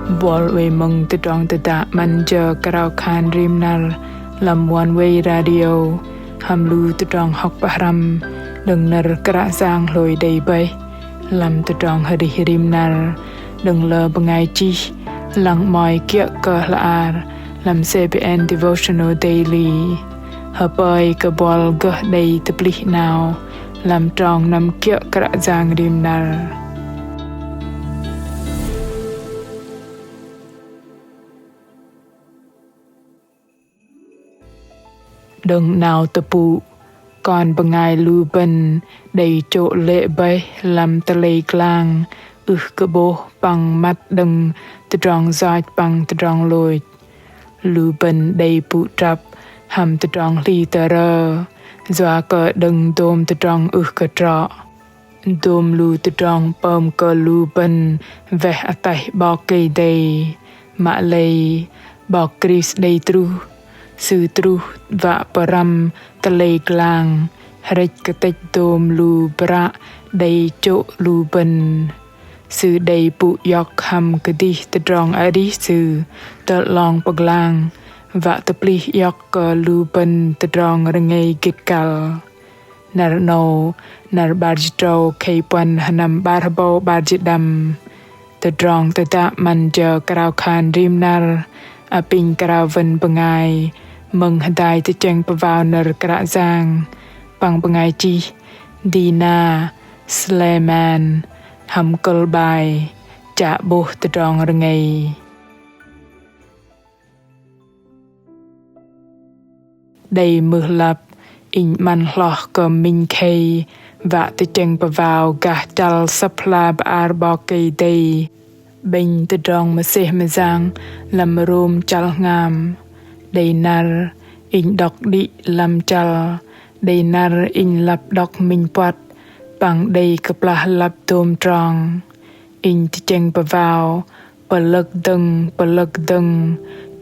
Oneway TiDRONG TiDRONG Manja Krao Khan Rimnar Lam Oneway Radio Ham Lu TiDRONG Học Pơrăm Đừng nở Krạ Yang lôi đầy bay Lam TiDRONG hrİch Rimnar Đừng lơ bơngai chi Lăng mòi kia cơ lạ Lam CH噚 Devotional Daily Hơdai cơ bol gơ đầy tơplih nào Lam trong năm kia Krạ Yang Rimnar Đừng nào tơpŭ còn bơngai lu bên đầy chỗ lệ bay làm tơlei glang cơ bô bằng mắt đừng TiDRONG giỏi bằng TiDRONG lôch lu bên đầy bụi trăp hầm TiDRONG li tơrơ doa cơ đừng đôm TiDRONG cơ trọ đôm lu TiDRONG pơm cơ lu bên về ataih Bok Kei-Dei mạ lei Bok Krist đầy truh sư truh và pơrăm tơlei glang hrệch tệch đôm lu bra đầy chỗ lu bên sư đầy bụi yoch hầm kơdih TiDRONG arih sư tơlong pơglang và tơplih yoch cơ lu bên TiDRONG RiNGEI git kal nar no nar barjitro keipan hanam barbo barjidam TiDRONG tădă manja Krao Khan Rimnar apin Krao vân bơngai hơdai tăcheń vào nở Krạ Yang bằng bơngai chi Dina Sleiman hầm col bài CHහැ BۉH TiDRONG RiNGEI đầy mưa lập in man lôch cơ minh khay và tăcheń vào gah chal sapla bar Bok Kei-Dei bên TiDRONG Mesiah làm rom chal ngam đầy nar in đọc đi làm chal đầy nar in lap đọc minh quạt bằng đầy kăplah lap đôm trong in tăcheń vào pelăk dâng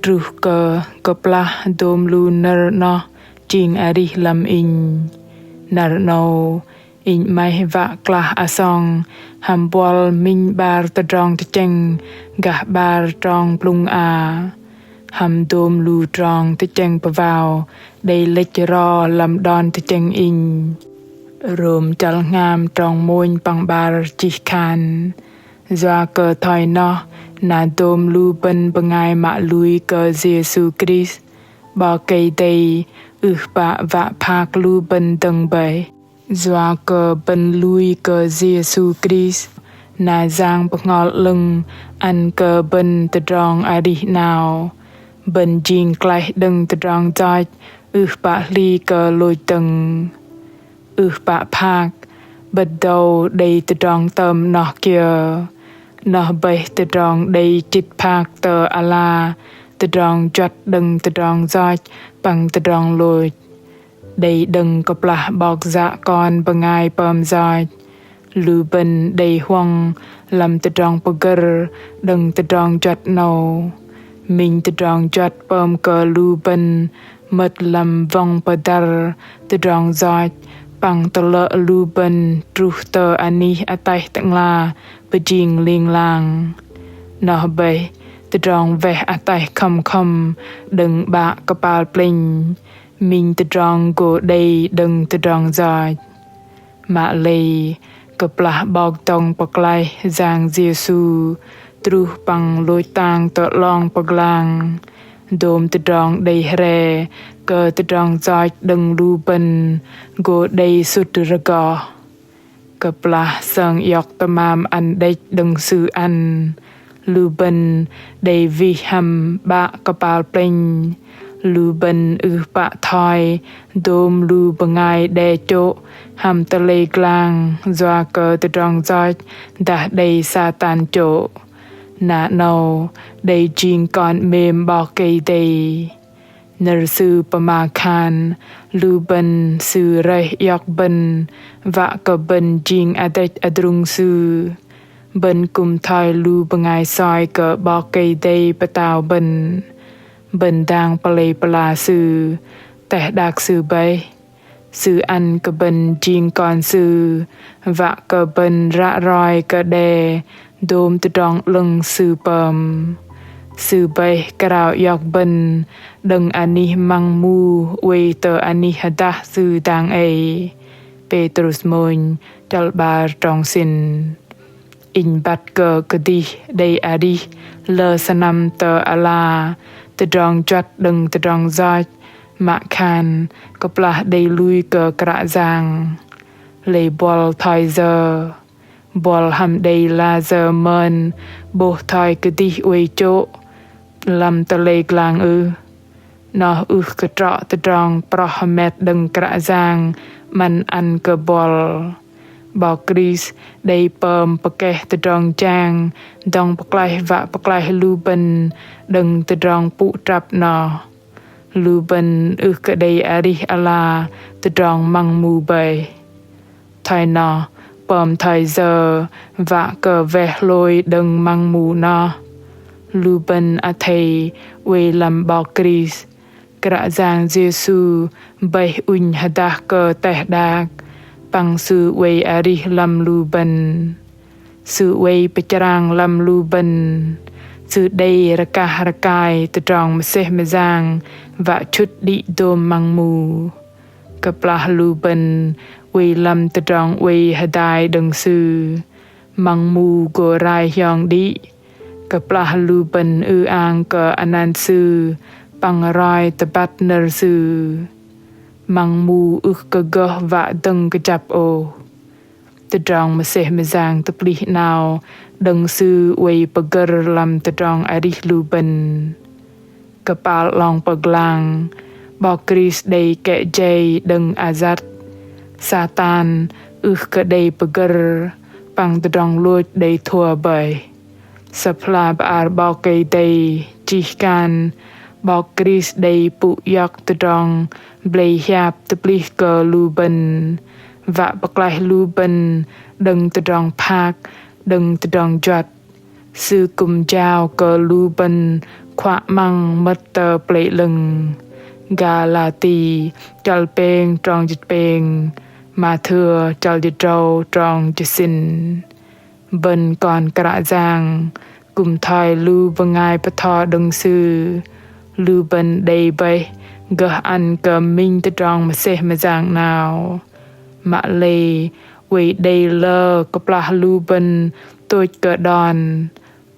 truh cơ kăplah đôm lu nar no ching arih lam in nar no in mai vạ klah asong ham bol minh bar TiDRONG tăcheń gah bar trong plung hầm đôm lu trong tăcheń vào đầy lệch ro làm đòn tăcheń in rôm chal ngam trong môi bằng bar chi khan doa cơ thoi no na đôm lu bên bơngai mạ lui cơ Yêsu Krist Bok Kei-Dei bạ vạ phạc lu bên tầng bảy doa cơ bên lui cơ Yêsu Krist na Yang Bơhngol Lơ ăn cơ bên TiDRONG arih nào bên jing klai đừng TiDRONG giỏi bạ li cơ lôi tầng bạ phạc bật đầu đầy TiDRONG tầm nọ kia nọ bầy TiDRONG đầy chít phạc tờ ala TiDRONG chọt đừng TiDRONG giỏi bằng TiDRONG lôch đầy đừng kăplah bok dạ con bơngai pơm giỏi lu bên đầy hoang làm TiDRONG păgăr đừng TiDRONG chọt nâu mình TiDRONG chọt pơm cơ lu bên mật làm vong pădar TiDRONG giỏi bằng tơlơ lu bên truh tơ arih ataih tặng la bejing ling lang nọ bầy TiDRONG về ataih khom đừng bạ kapal pling mình TiDRONG go đầy đừng TiDRONG giỏi mạ lei kăplah bok tong paklai Yang Yêsu truh bằng lôi tang tơlong pơglang đôm TiDRONG đầy hrě cơ TiDRONG giỏi đừng lu bên go đầy sut rgo kăplah sang yoch tamam ăn đầy đừng sư ăn lu bên đầy vi hầm bạ kapal pling lu bên bạ thoi đôm lu bơngai đè chỗ hầm tơlei glang doa cơ TiDRONG giỏi đã đầy Satan chỗ nạ nâu đầy jing con mềm Bok Kei-Dei nở sư pama khan lu bên sư hrếch yoch bên vạ cơ bên jing ataih adrung sư bên cùng thoi lu bơngai soi cơ Bok Kei-Dei patao bên đang palei pala sư tẻ đạc sư bay sư ăn cơ bên jing con sư vạ cơ bên rạ roi cơ đè đôm từ trong lưng sư pơm sư bày Krao yoch bên đừng arih mang mu quay tờ arih hada sư tang ấy Petrus môn chal bar trong xin in bat kơdih đây arih lơ sanam tờ ala tơdrong chặt đừng tơdrong yoch mạ khan căplah đây lui Kră Yang lê bol thoi giờ bol ham đây la giờ mơn bô thoi kơdih uy chỗ làm tơlei glang nó cái trọ tơdrong prohamet đừng Kră Yang man ăn bol Bok Krist đây pơm Bok Kei tơdrong Trang dong Bok Lai lu bên đừng tơdrong trăp nó lu bên cái đây arih ala tơdrong mang mu bày thoi nó pơm thoi giờ và ve lôi đừng mang mu nó lu bên ataih quê làm Bok Krist Kră Yang Yêsu bày hada tệch đạc păng sư quê arih làm lu bên sư quê pecharang làm lu bên sư đây rakai tơdrong Giang và chút đi đôm mang mù căplah lu bên quê làm tơdrong quê hơdai đừng sư mang mù rai hyong đi căplah lu bên ang anan sư păng roi tabat nơ sư mang mu gơ và đừng chập tơdrong Giang tơplih nào đừng sư quay păgơ làm tơdrong arih lu bên kapal long pơglang Bok Krist đây Kei-Dei đừng azat Satan cái đây păgơ păng tơdrong lôch đây thua bời sapla Bok Kei-Dei chỉ can Bok Krist đây yoch tơdrong bơih tơplih lu bên và Bok Lai lu bên đừng tơdrong phak đừng tơdrong yoch sư cùng chào lu bên khoa măng mất tờ plei lưng gà là tì chal peng trong dịch peng mà thừa chal dịch trâu trong dịch xin bên còn Kră Yang cùng thoi lu bơngai bắt thọ đừng sư lu bên đây bay gỡ ăn minh tơdrong Giang nào mạ lê quỷ đây lơ căplah lu bên tôi đòn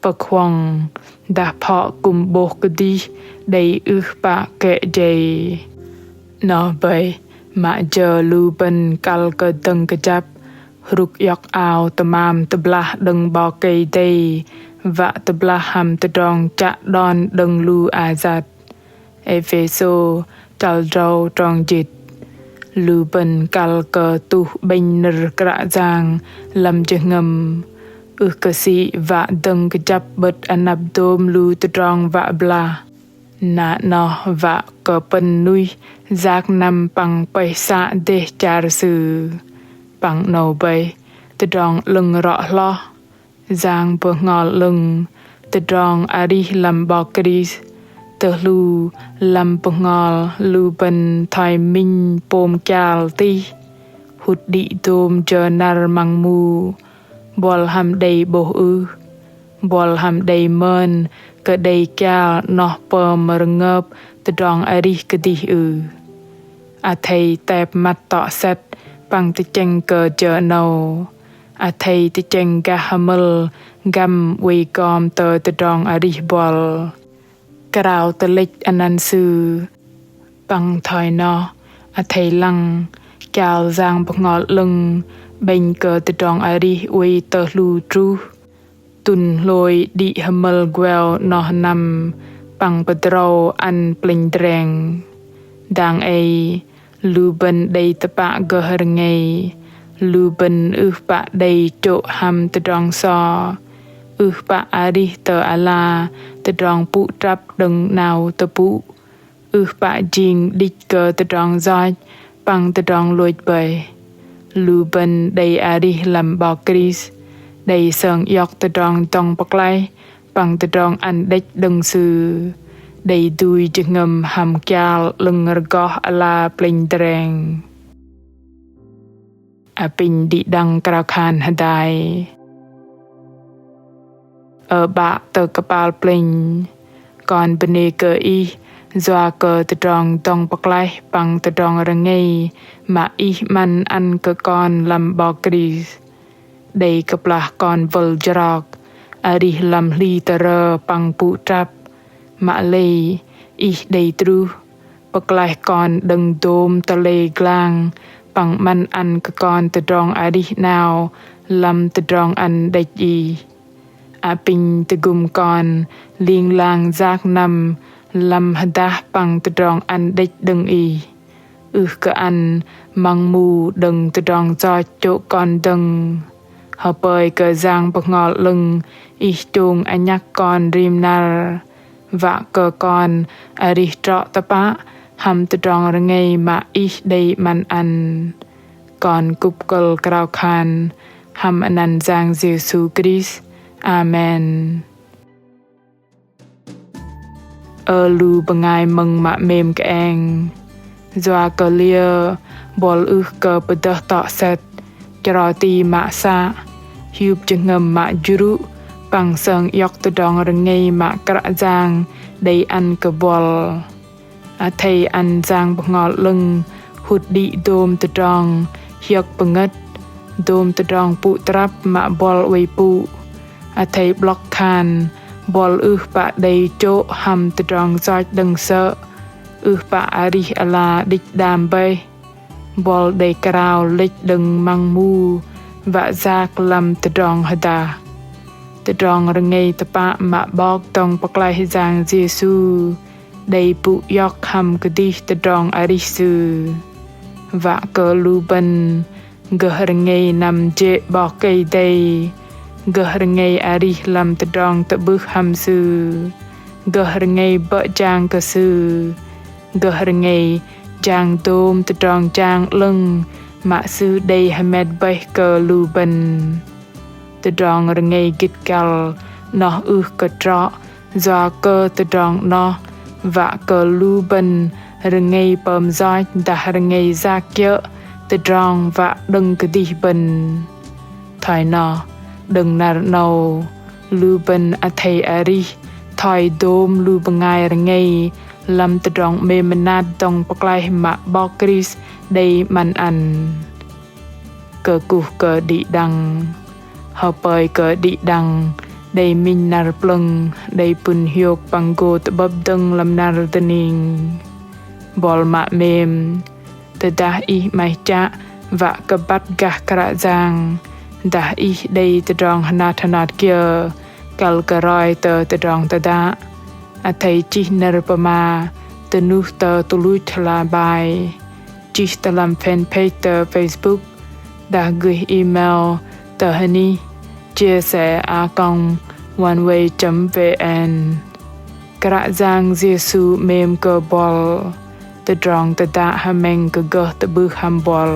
Bok Khuang đã phọ cùng Bok Kei-Dei đầy Bok Kei-Dei nó bày mà giờ lu bên cal đừng chập hrúc yoch ao tamam tăplah đừng Bok Kei-Dei và tăplah ham tơdrong chạ đòn đừng lu azat Epheso chal rau trong dịch lu bên cal tu bên nơ Kră Yang làm ngầm si và đừng chập bật anap dôm lu tơdrong và bla na nó và bên nuôi giác nằm bằng bày xa để char sư bằng nâu bày tơdrong lưng rõ lo Yang Bơhngol Lơ tơdrong arih làm Bok Krist tơlu làm bơhngol lu bên thoi minh pôm chal ti hụt đi dôm chờ nar mang mu bol ham đầy bol ham đầy mơn cái đầy cao nó pơm ngợp tơdrong arih kơdih ataih tẹp mặt tọ set bằng tơcheng chờ nâu ataih tơcheng gahamel gam quay com tơdrong arih bol Krao tălei anan sư bằng thoi nó ataih lăng cao Yang Bơhngol Lơ bên tơdrong arih uy truh tun lôi đi hamel gwel nó nằm bằng pedro ăn plin dreng đang ấy lu bên đây tăpạ hrngaei lu bên bạ đây chỗ ham tơdrong so bạ arih ala tơdrong trăp đừng nào tơpŭ bạ jing đích tơdrong yoch bằng tơdrong lôch bày lu bên đây arih làm Bok Krist đây sơn yoch tơdrong tong Bok Lai bằng tơdrong ăn đếch đừng sư đây đuôi ngầm ham kial lưng goh ala plin dreng apin đi đăng Krao khan hơdai ở bạ tờ kapal plinh còn bene cơ y doa cơ tădrong dong Bok Lai păng tădrong RiNGEI mà y man ăn cơ con làm Bok Krist đầy cặp là con vul jrok arih làm ly tơrơ păng pu trăp mà lei y đầy truh Bok Lai con đừng đôm tơlei glang păng man ăn cơ con tădrong arih nào làm tădrong ăn đầy y pin gum con liêng lang giác nằm làm hơdai păng tădrong ăn đầy đừng y cơ ăn mang mù đừng tădrong cho chỗ con đừng họ bơi cơ Yang Bơhngol Lơ y chung nhắc con rim nar và cơ con arih trọ tăpŭ hâm tădrong RiNGEI mà y đầy man ăn còn cục col Krao khan hâm anan Yang Yêsu Krist. Amen. Lu bơngai mừng mạ mềm cái anh doa cơ lia bol cơ bơ tọ set cho ti mạ sa hiệp chừng ngầm mạ juru bằng sơn yoch tădrong RiNGEI mạ Kră Yang đầy ăn cơ bol thầy ăn Yang Bơhngol Lơ hụt đi đôm tădrong hiệp bưng đôm tădrong pu trăp mạ bol way pu ataih Bok khan bol bạ đầy chỗ hâm tădrong yoch đừng sợ bạ arih ala đích đam bơih bol đầy Krao lệch đừng mang mu và giác làm tădrong hơdai tădrong RiNGEI tăpŭ mà bok tong Bok Lai Yang Yêsu đầy pu yoch hâm kơdih tădrong arih sư và cơ lu bên RiNGEI nằm je Bok Kei-Dei RiNGEI arih làm tădrong tăpŭ hâm sư RiNGEI bợ Yang cơ sư RiNGEI Yang đôm tădrong Yang lưng mạ sư đầy hamed bơih cơ lu bên tădrong RiNGEI git gal nó cơ trọ do cơ tădrong nó và cơ lu bên RiNGEI pơm yoch đã RiNGEI giác chợ tădrong và đừng kơdih bên thoi nó đừng nar nâu lu bên ataih arih thoi đôm lu bơngai RiNGEI làm tădrong mềm nát dong Bok Lai mà Bok Krist đầy man ăn cơ cục cơ đi đăng họ bơi cơ đi đăng đầy min nar plung đầy pun hiok pango tăbăp đừng làm nar tăning bol mạ mềm tădah y mai cha và cơ bắt gah Kră Yang dah y đầy tădrong hanat kia kal cơ roi tădrong tăda ataih chi nar pama tănuh tului thla bài chi làm fanpage Facebook đã gửi email honey chia sẻ Oneway.vn Kră Yang Yêsu mềm cơ bol tădrong tăda hameng cơ tăpŭ hâm bol